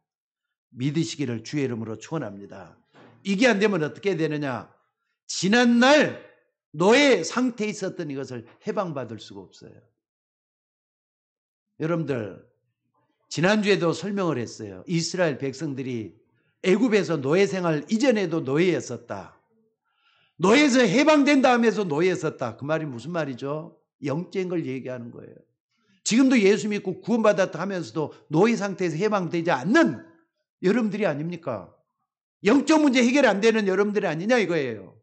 믿으시기를 주의 이름으로 축원합니다. 이게 안 되면 어떻게 되느냐? 지난날 너의 상태에 있었던 이것을 해방받을 수가 없어요. 여러분들 지난주에도 설명을 했어요. 이스라엘 백성들이 애굽에서 노예 생활 이전에도 노예였었다. 노예에서 해방된다 하면서 노예였었다. 그 말이 무슨 말이죠? 영적인 걸 얘기하는 거예요. 지금도 예수 믿고 구원받았다 하면서도 노예 상태에서 해방되지 않는 여러분들이 아닙니까? 영적 문제 해결 안 되는 여러분들이 아니냐 이거예요.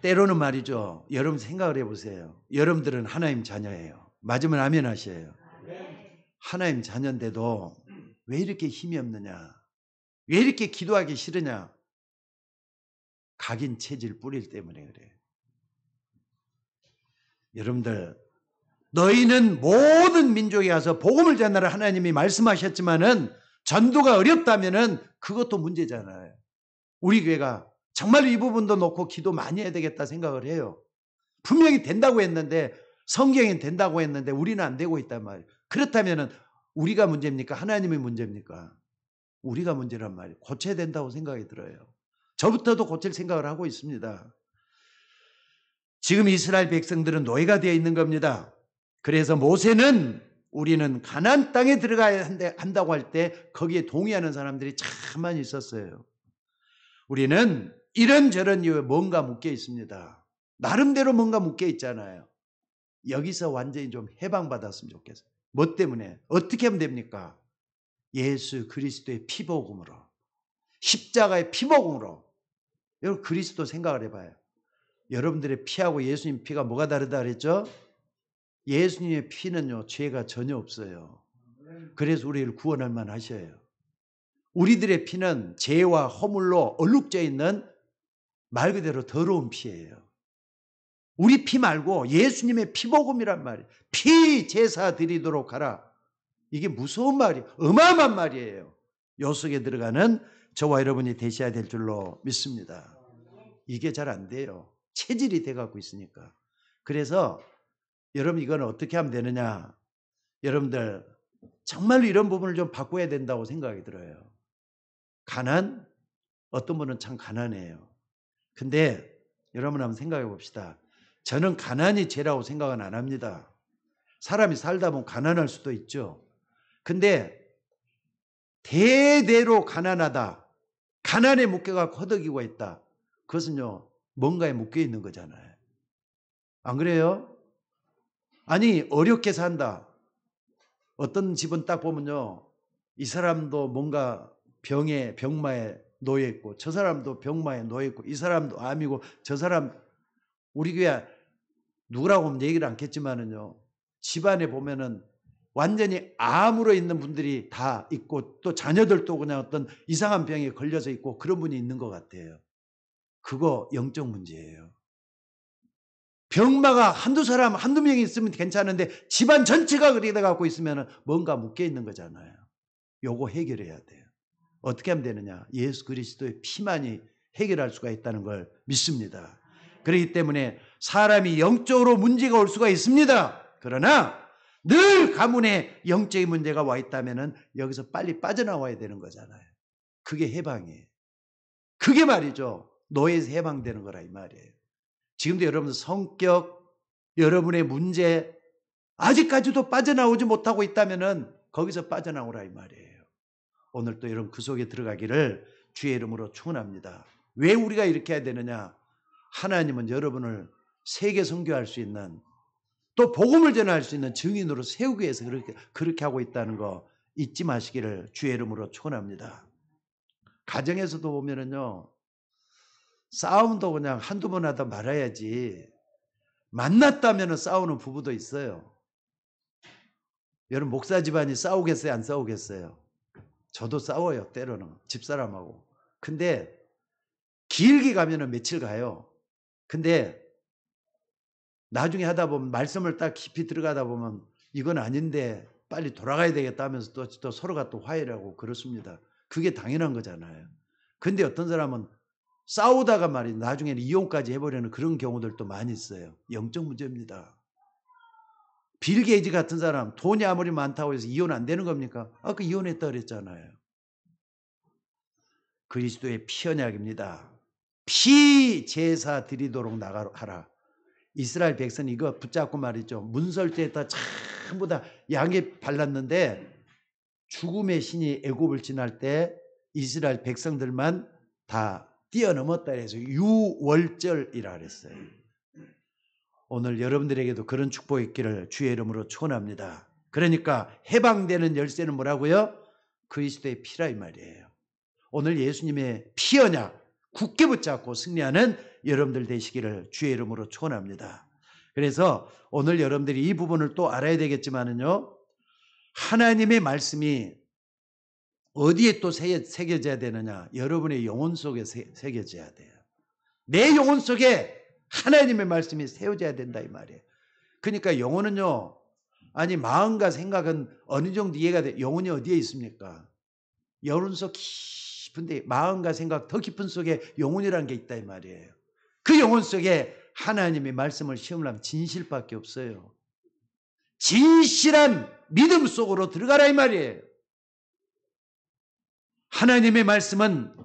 때로는 말이죠. 여러분 생각을 해보세요. 여러분들은 하나님 자녀예요. 맞으면 아멘 하셔요. 하나님 자녀인데도 왜 이렇게 힘이 없느냐? 왜 이렇게 기도하기 싫으냐? 각인 체질 뿌릴 때문에 그래요. 여러분들 너희는 모든 민족에 가서 복음을 전하라 하나님이 말씀하셨지만은 전도가 어렵다면은 그것도 문제잖아요. 우리 교회가 정말 이 부분도 놓고 기도 많이 해야 되겠다 생각을 해요. 분명히 된다고 했는데 성경엔 된다고 했는데 우리는 안 되고 있단 말이에요. 그렇다면은 우리가 문제입니까? 하나님이 문제입니까? 우리가 문제란 말이에요. 고쳐야 된다고 생각이 들어요. 저부터도 고칠 생각을 하고 있습니다. 지금 이스라엘 백성들은 노예가 되어 있는 겁니다. 그래서 모세는 우리는 가나안 땅에 들어가야 한다고 할 때 거기에 동의하는 사람들이 참 많이 있었어요. 우리는 이런저런 이유에 뭔가 묶여 있습니다. 나름대로 뭔가 묶여 있잖아요. 여기서 완전히 좀 해방받았으면 좋겠어요. 뭐 때문에? 어떻게 하면 됩니까? 예수 그리스도의 피복음으로, 십자가의 피복음으로. 여러분 그리스도 생각을 해봐요. 여러분들의 피하고 예수님 피가 뭐가 다르다 그랬죠? 예수님의 피는요 죄가 전혀 없어요. 그래서 우리를 구원할 만하셔요. 우리들의 피는 죄와 허물로 얼룩져 있는 말 그대로 더러운 피예요. 우리 피 말고 예수님의 피복음이란 말이에요. 피 제사 드리도록 하라. 이게 무서운 말이에요. 어마어마한 말이에요. 요 속에 들어가는 저와 여러분이 되셔야 될 줄로 믿습니다. 이게 잘 안 돼요. 체질이 돼갖고 있으니까. 그래서 여러분 이건 어떻게 하면 되느냐. 여러분들 정말로 이런 부분을 좀 바꿔야 된다고 생각이 들어요. 가난? 어떤 분은 참 가난해요. 근데 여러분 한번 생각해 봅시다. 저는 가난이 죄라고 생각은 안 합니다. 사람이 살다 보면 가난할 수도 있죠. 근데 대대로 가난하다. 가난에 묶여갖고 허덕이고 있다. 그것은요 뭔가에 묶여 있는 거잖아요. 안 그래요? 아니 어렵게 산다. 어떤 집은 딱 보면요 이 사람도 뭔가 병마에 놓여 있고 저 사람도 병마에 놓여 있고 이 사람도 암이고 저 사람 우리 교회 누구라고 하면 얘기를 않겠지만은요 집안에 보면은 완전히 암으로 있는 분들이 다 있고 또 자녀들도 그냥 어떤 이상한 병에 걸려서 있고 그런 분이 있는 것 같아요. 그거 영적 문제예요. 병마가 한두 명이 있으면 괜찮은데 집안 전체가 그렇게 돼갖고 있으면 뭔가 묶여 있는 거잖아요. 요거 해결해야 돼요. 어떻게 하면 되느냐? 예수 그리스도의 피만이 해결할 수가 있다는 걸 믿습니다. 그렇기 때문에 사람이 영적으로 문제가 올 수가 있습니다. 그러나 늘 가문에 영적인 문제가 와 있다면 여기서 빨리 빠져나와야 되는 거잖아요. 그게 해방이에요. 그게 말이죠. 노예에서 해방되는 거라 이 말이에요. 지금도 여러분 성격, 여러분의 문제 아직까지도 빠져나오지 못하고 있다면 거기서 빠져나오라 이 말이에요. 오늘 또 여러분 그 속에 들어가기를 주의 이름으로 축원합니다. 왜 우리가 이렇게 해야 되느냐? 하나님은 여러분을 세계 선교할 수 있는 또 복음을 전할 수 있는 증인으로 세우기 위해서 그렇게 하고 있다는 거 잊지 마시기를 주의 이름으로 축원합니다. 가정에서도 보면은요. 싸움도 그냥 한두 번 하다 말아야지. 만났다면 싸우는 부부도 있어요. 여러분 목사 집안이 싸우겠어요? 안 싸우겠어요? 저도 싸워요. 때로는 집사람하고. 근데 길게 가면은 며칠 가요. 근데 나중에 하다 보면 말씀을 딱 깊이 들어가다 보면 이건 아닌데 빨리 돌아가야 되겠다 하면서 또 서로가 또 화해를 하고 그렇습니다. 그게 당연한 거잖아요. 근데 어떤 사람은 싸우다가 말이죠. 나중에는 이혼까지 해버리는 그런 경우들도 많이 있어요. 영적 문제입니다. 빌 게이츠 같은 사람 돈이 아무리 많다고 해서 이혼 안 되는 겁니까? 아까 이혼했다 그랬잖아요. 그리스도의 피 언약입니다. 피 제사 드리도록 나가라. 이스라엘 백성 이거 붙잡고 말이죠. 문설주에다 전부 다 양에 발랐는데 죽음의 신이 애굽을 지날 때 이스라엘 백성들만 다 뛰어넘었다 해서 유월절이라 그랬어요. 오늘 여러분들에게도 그런 축복이 있기를 주의 이름으로 축원합니다. 그러니까 해방되는 열쇠는 뭐라고요? 그리스도의 피라 이 말이에요. 오늘 예수님의 피 언약 굳게 붙잡고 승리하는 여러분들 되시기를 주의 이름으로 축원합니다. 그래서 오늘 여러분들이 이 부분을 또 알아야 되겠지만은요. 하나님의 말씀이 어디에 또 새겨져야 되느냐? 여러분의 영혼 속에 새겨져야 돼요. 내 영혼 속에 하나님의 말씀이 세워져야 된다 이 말이에요. 그러니까 영혼은요. 아니 마음과 생각은 어느 정도 이해가 돼. 영혼이 어디에 있습니까? 영혼 속 깊은데 마음과 생각 더 깊은 속에 영혼이라는 게 있다 이 말이에요. 그 영혼 속에 하나님의 말씀을 시험하면 진실밖에 없어요. 진실한 믿음 속으로 들어가라 이 말이에요. 하나님의 말씀은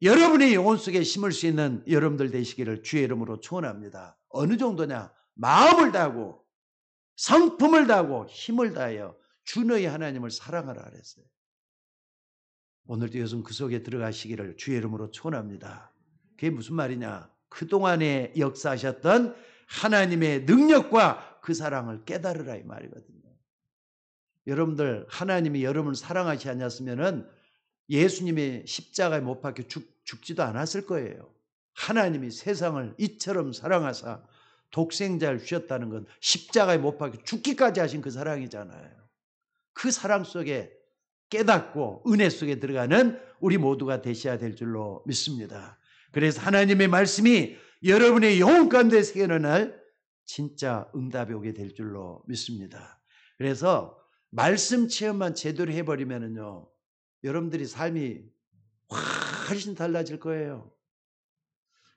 여러분의 영혼 속에 심을 수 있는 여러분들 되시기를 주의 이름으로 축원합니다. 어느 정도냐? 마음을 다하고 성품을 다하고 힘을 다하여 주 너희 하나님을 사랑하라 그랬어요. 오늘도 여러분 그 속에 들어가시기를 주의 이름으로 축원합니다. 그게 무슨 말이냐? 그동안에 역사하셨던 하나님의 능력과 그 사랑을 깨달으라 이 말이거든요. 여러분들 하나님이 여러분을 사랑하지 않았으면은 예수님의 십자가에 못 박혀 죽지도 않았을 거예요. 하나님이 세상을 이처럼 사랑하사 독생자를 주셨다는 건 십자가에 못 박혀 죽기까지 하신 그 사랑이잖아요. 그 사랑 속에 깨닫고 은혜 속에 들어가는 우리 모두가 되셔야 될 줄로 믿습니다. 그래서 하나님의 말씀이 여러분의 영혼 가운데 새겨는 날 진짜 응답이 오게 될 줄로 믿습니다. 그래서 말씀 체험만 제대로 해버리면은요. 여러분들이 삶이 훨씬 달라질 거예요.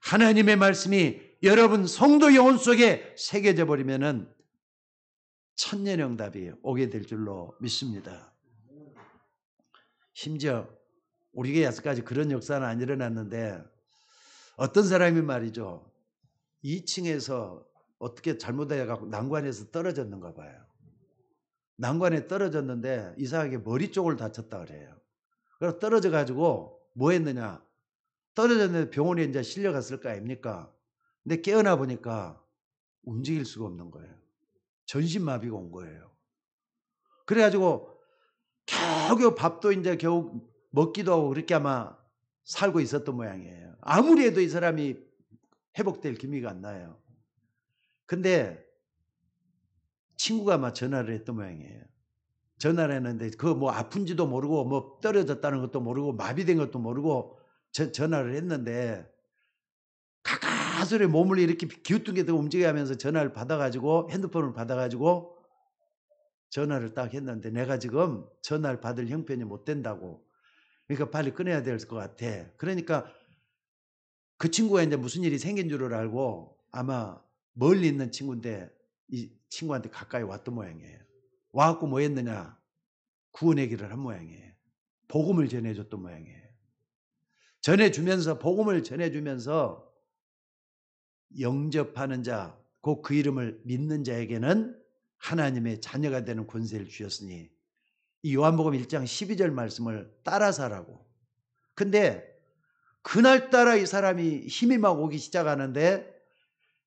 하나님의 말씀이 여러분 성도 영혼 속에 새겨져 버리면은 천년영답이 오게 될 줄로 믿습니다. 심지어 우리 교회 아직까지 그런 역사는 안 일어났는데 어떤 사람이 말이죠. 2층에서 어떻게 잘못해갖고 난관에서 떨어졌는가 봐요. 난관에 떨어졌는데 이상하게 머리 쪽을 다쳤다 그래요. 그래서 떨어져가지고 뭐 했느냐. 떨어졌는데 병원에 이제 실려갔을 거 아닙니까? 근데 깨어나 보니까 움직일 수가 없는 거예요. 전신마비가 온 거예요. 그래가지고 겨우 밥도 이제 겨우 먹기도 하고 그렇게 아마 살고 있었던 모양이에요. 아무리 해도 이 사람이 회복될 기미가 안 나요. 근데 친구가 아마 전화를 했던 모양이에요. 전화를 했는데 그 뭐 아픈지도 모르고 뭐 떨어졌다는 것도 모르고 마비된 것도 모르고 전화를 했는데 가까스레 몸을 이렇게 기우뚱기게 움직여가면서 전화를 받아가지고 핸드폰을 받아가지고 전화를 딱 했는데 내가 지금 전화를 받을 형편이 못 된다고 그러니까 빨리 끊어야 될 것 같아. 그러니까 그 친구가 이제 무슨 일이 생긴 줄을 알고 아마 멀리 있는 친구인데 이 친구한테 가까이 왔던 모양이에요. 와갖고 뭐 했느냐? 구원 얘기를 한 모양이에요. 복음을 전해줬던 모양이에요. 전해주면서 복음을 전해주면서 영접하는 자, 곧 그 이름을 믿는 자에게는 하나님의 자녀가 되는 권세를 주셨으니 이 요한복음 1장 12절 말씀을 따라서 하라고. 근데 그날따라 이 사람이 힘이 막 오기 시작하는데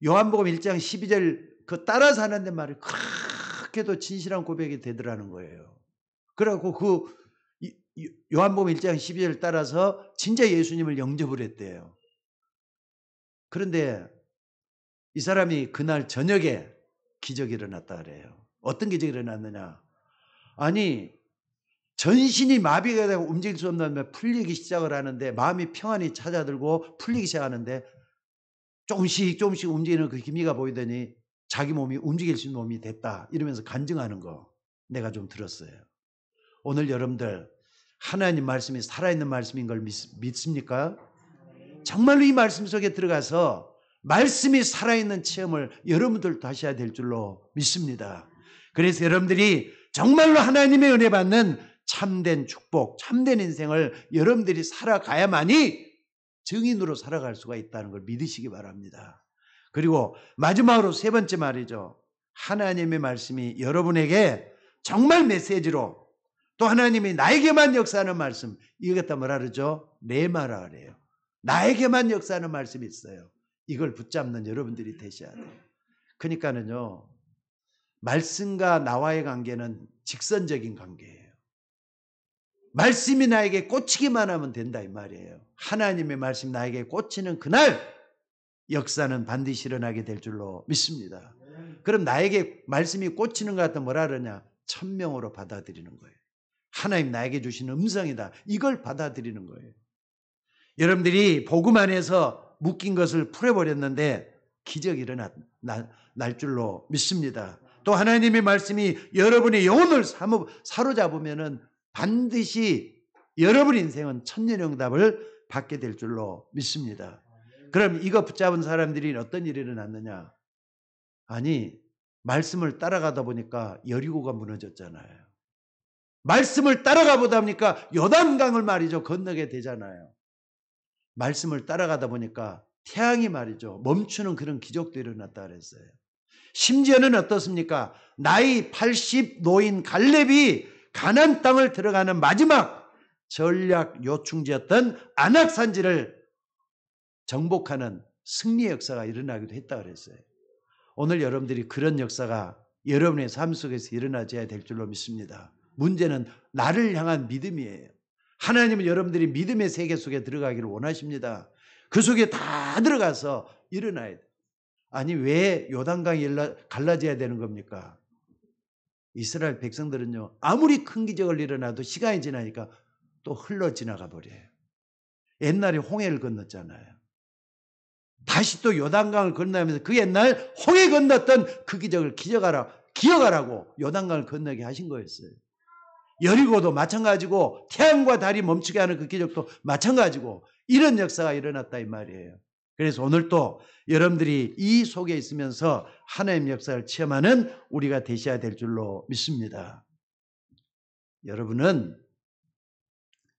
요한복음 1장 12절 그 따라서 하는데 말이 그렇게도 진실한 고백이 되더라는 거예요. 그래갖고 그 요한복음 1장 12절 따라서 진짜 예수님을 영접을 했대요. 그런데 이 사람이 그날 저녁에 기적이 일어났다 그래요. 어떤 기적이 일어났느냐? 아니 전신이 마비가 되고 움직일 수 없는 풀리기 시작을 하는데 마음이 평안히 찾아들고 풀리기 시작하는데 조금씩 움직이는 그 기미가 보이더니 자기 몸이 움직일 수 있는 몸이 됐다 이러면서 간증하는 거 내가 좀 들었어요. 오늘 여러분들 하나님 말씀이 살아있는 말씀인 걸 믿습니까? 정말로 이 말씀 속에 들어가서 말씀이 살아있는 체험을 여러분들도 하셔야 될 줄로 믿습니다. 그래서 여러분들이 정말로 하나님의 은혜 받는 참된 축복, 참된 인생을 여러분들이 살아가야만이 증인으로 살아갈 수가 있다는 걸 믿으시기 바랍니다. 그리고 마지막으로 세 번째 말이죠. 하나님의 말씀이 여러분에게 정말 메시지로 또 하나님이 나에게만 역사하는 말씀, 이거 갖다 뭐라 그러죠? 레마라 그래요. 나에게만 역사하는 말씀이 있어요. 이걸 붙잡는 여러분들이 되셔야 돼요. 그러니까는요, 말씀과 나와의 관계는 직선적인 관계예요. 말씀이 나에게 꽂히기만 하면 된다 이 말이에요. 하나님의 말씀 나에게 꽂히는 그날 역사는 반드시 일어나게 될 줄로 믿습니다. 그럼 나에게 말씀이 꽂히는 것 같으면 뭐라 그러냐? 천명으로 받아들이는 거예요. 하나님 나에게 주신 음성이다. 이걸 받아들이는 거예요. 여러분들이 복음 안에서 묶인 것을 풀어버렸는데 기적이 일어날 줄로 믿습니다. 또 하나님의 말씀이 여러분의 영혼을 사로잡으면 반드시 여러분 인생은 천년영답을 받게 될 줄로 믿습니다. 그럼 이거 붙잡은 사람들이 어떤 일이 일어났느냐? 아니 말씀을 따라가다 보니까 여리고가 무너졌잖아요. 말씀을 따라가 보다 보니까 요단강을 말이죠 건너게 되잖아요. 말씀을 따라가다 보니까 태양이 말이죠 멈추는 그런 기적도 일어났다 그랬어요. 심지어는 어떻습니까? 나이 80 노인 갈렙이 가나안 땅을 들어가는 마지막 전략 요충지였던 안악산지를 정복하는 승리의 역사가 일어나기도 했다 그랬어요. 오늘 여러분들이 그런 역사가 여러분의 삶 속에서 일어나줘야 될 줄로 믿습니다. 문제는 나를 향한 믿음이에요. 하나님은 여러분들이 믿음의 세계 속에 들어가기를 원하십니다. 그 속에 다 들어가서 일어나야 돼요. 아니 왜 요단강이 갈라져야 되는 겁니까? 이스라엘 백성들은요 아무리 큰 기적을 일어나도 시간이 지나니까 또 흘러 지나가 버려요. 옛날에 홍해를 건넜잖아요. 다시 또 요단강을 건너면서 그 옛날 홍해 건넜던 그 기적을 기억하라고 요단강을 건너게 하신 거였어요. 여리고도 마찬가지고 태양과 달이 멈추게 하는 그 기적도 마찬가지고 이런 역사가 일어났다 이 말이에요. 그래서 오늘 또 여러분들이 이 속에 있으면서 하나님의 역사를 체험하는 우리가 되셔야 될 줄로 믿습니다. 여러분은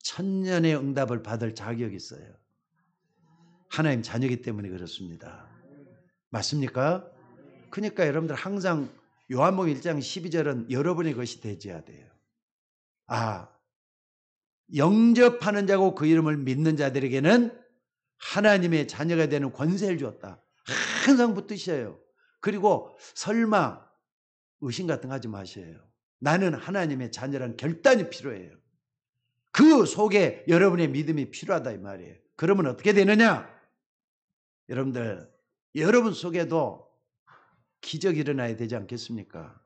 천년의 응답을 받을 자격이 있어요. 하나님 자녀이기 때문에 그렇습니다. 맞습니까? 그러니까 여러분들 항상 요한복음 1장 12절은 여러분의 것이 되어야 돼요. 영접하는 자고 그 이름을 믿는 자들에게는 하나님의 자녀가 되는 권세를 주었다. 항상 붙드셔요. 그리고 설마 의심 같은 거 하지 마셔요. 나는 하나님의 자녀란 결단이 필요해요. 그 속에 여러분의 믿음이 필요하다 이 말이에요. 그러면 어떻게 되느냐? 여러분들 여러분 속에도 기적이 일어나야 되지 않겠습니까?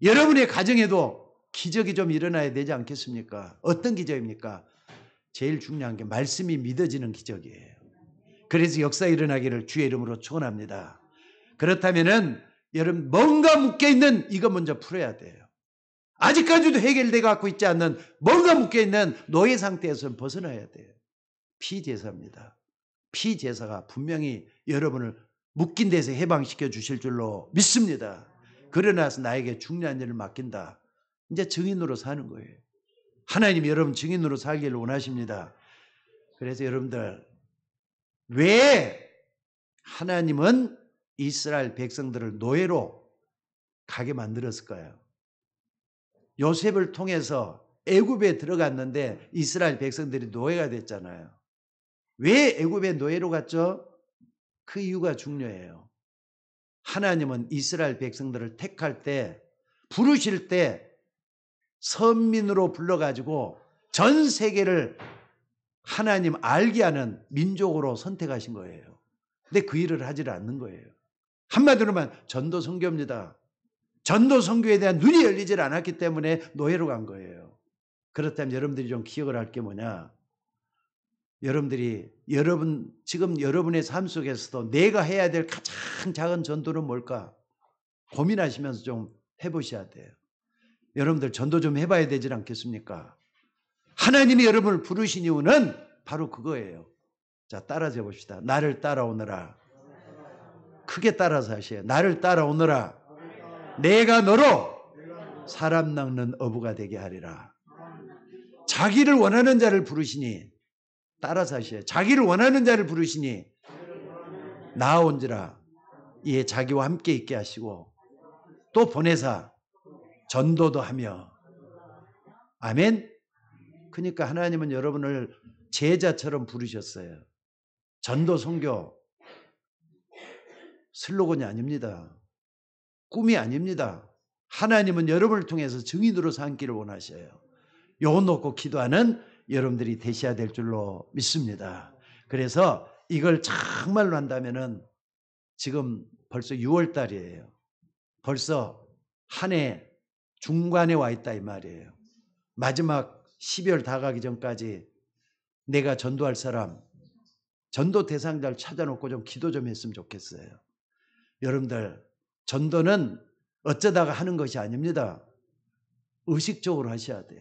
여러분의 가정에도 기적이 좀 일어나야 되지 않겠습니까? 어떤 기적입니까? 제일 중요한 게 말씀이 믿어지는 기적이에요. 그래서 역사 일어나기를 주의 이름으로 축원합니다. 그렇다면은 여러분 뭔가 묶여있는 이거 먼저 풀어야 돼요. 아직까지도 해결돼 갖고 있지 않는 뭔가 묶여있는 노예 상태에서는 벗어나야 돼요. 피제사입니다. 피제사가 분명히 여러분을 묶인 데서 해방시켜 주실 줄로 믿습니다. 그러나서 나에게 중요한 일을 맡긴다. 이제 증인으로 사는 거예요. 하나님이 여러분 증인으로 살기를 원하십니다. 그래서 여러분들, 왜 하나님은 이스라엘 백성들을 노예로 가게 만들었을까요? 요셉을 통해서 애굽에 들어갔는데 이스라엘 백성들이 노예가 됐잖아요. 왜 애굽에 노예로 갔죠? 그 이유가 중요해요. 하나님은 이스라엘 백성들을 택할 때, 부르실 때 선민으로 불러가지고 전 세계를 하나님 알게 하는 민족으로 선택하신 거예요. 근데 그 일을 하지 않는 거예요. 한마디로 말하면 전도 선교입니다. 전도 선교에 대한 눈이 열리질 않았기 때문에 노예로 간 거예요. 그렇다면 여러분들이 좀 기억을 할 게 뭐냐? 지금 여러분의 삶 속에서도 내가 해야 될 가장 작은 전도는 뭘까? 고민하시면서 좀 해보셔야 돼요. 여러분들 전도 좀 해봐야 되지 않겠습니까? 하나님이 여러분을 부르신 이유는 바로 그거예요. 자, 따라서 해봅시다. 나를 따라오너라. 크게 따라서 하세요. 나를 따라오너라. 내가 너로 사람 낚는 어부가 되게 하리라. 자기를 원하는 자를 부르시니, 따라서 하세요. 자기를 원하는 자를 부르시니 나아온지라. 이에 자기와 함께 있게 하시고 또 보내사 전도도 하며. 아멘. 그러니까 하나님은 여러분을 제자처럼 부르셨어요. 전도 선교 슬로건이 아닙니다. 꿈이 아닙니다. 하나님은 여러분을 통해서 증인으로 삼기를 원하셔요. 요 놓고 기도하는 여러분들이 되셔야 될 줄로 믿습니다. 그래서 이걸 정말로 한다면은 지금 벌써 6월 달이에요. 벌써 한 해 중간에 와 있다 이 말이에요. 마지막 12월 다 가기 전까지 내가 전도할 사람, 전도 대상자를 찾아놓고 좀 기도 좀 했으면 좋겠어요. 여러분들, 전도는 어쩌다가 하는 것이 아닙니다. 의식적으로 하셔야 돼요.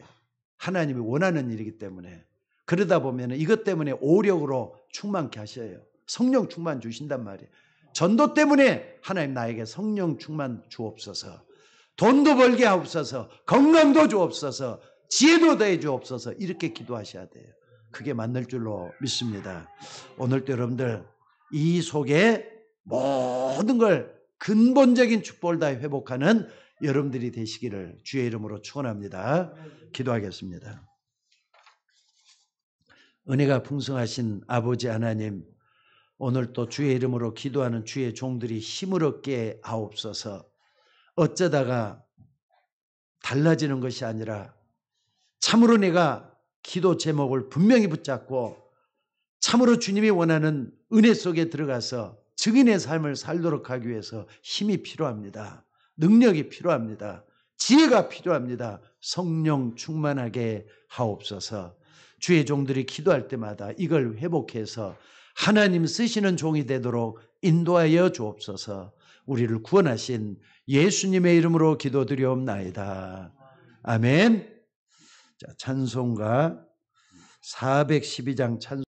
하나님이 원하는 일이기 때문에. 그러다 보면 이것 때문에 오력으로 충만케 하셔요. 성령 충만 주신단 말이에요. 전도 때문에 하나님 나에게 성령 충만 주옵소서. 돈도 벌게 하옵소서. 건강도 주옵소서. 지혜도 더해 주옵소서. 이렇게 기도하셔야 돼요. 그게 맞는 줄로 믿습니다. 오늘도 여러분들 이 속에 모든 걸 근본적인 축복을 다 회복하는 여러분들이 되시기를 주의 이름으로 축원합니다. 기도하겠습니다. 은혜가 풍성하신 아버지 하나님, 오늘 또 주의 이름으로 기도하는 주의 종들이 힘을 얻게 하옵소서. 어쩌다가 달라지는 것이 아니라 참으로 내가 기도 제목을 분명히 붙잡고 참으로 주님이 원하는 은혜 속에 들어가서 증인의 삶을 살도록 하기 위해서 힘이 필요합니다. 능력이 필요합니다. 지혜가 필요합니다. 성령 충만하게 하옵소서. 주의 종들이 기도할 때마다 이걸 회복해서 하나님 쓰시는 종이 되도록 인도하여 주옵소서. 우리를 구원하신 예수님의 이름으로 기도드리옵나이다. 아멘. 자, 찬송가 412장 찬송